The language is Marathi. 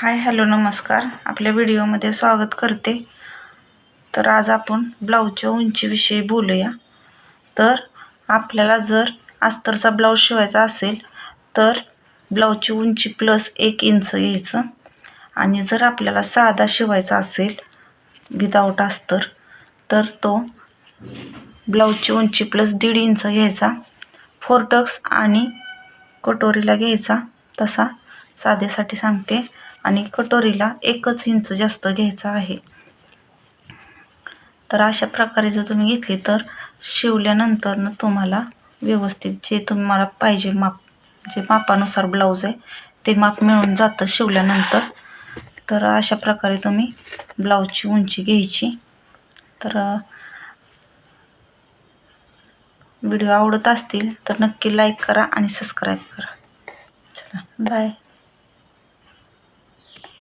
हाय हॅलो नमस्कार. आपल्या व्हिडिओमध्ये स्वागत करते. तर आज आपण ब्लाऊजच्या उंचीविषयी बोलूया. तर आपल्याला जर अस्तरचा ब्लाऊज शिवायचा असेल तर ब्लाऊजची उंची प्लस 1 इंच घ्यायचं. आणि जर आपल्याला साधा शिवायचा असेल विदाऊट अस्तर तर तो ब्लाऊजची उंची प्लस 1.5 इंच घ्यायचा. फोरटक्स आणि कटोरीला घ्यायचा तसा साध्यासाठी सांगते. आणि कटोरीला 1 इंच जास्त घ्यायचा आहे. तर अशा प्रकारे जर तुम्ही घेतली तर शिवल्यानंतर तुम्हाला व्यवस्थित जे तुम्हाला पाहिजे माप, जे मापानुसार ब्लाऊज आहे ते माप मिळून जातं शिवल्यानंतर. तर अशा प्रकारे तुम्ही ब्लाऊजची उंची घ्यायची. तर व्हिडिओ आवडत असतील तर नक्की लाईक करा आणि सबस्क्राईब करा. चला बाय.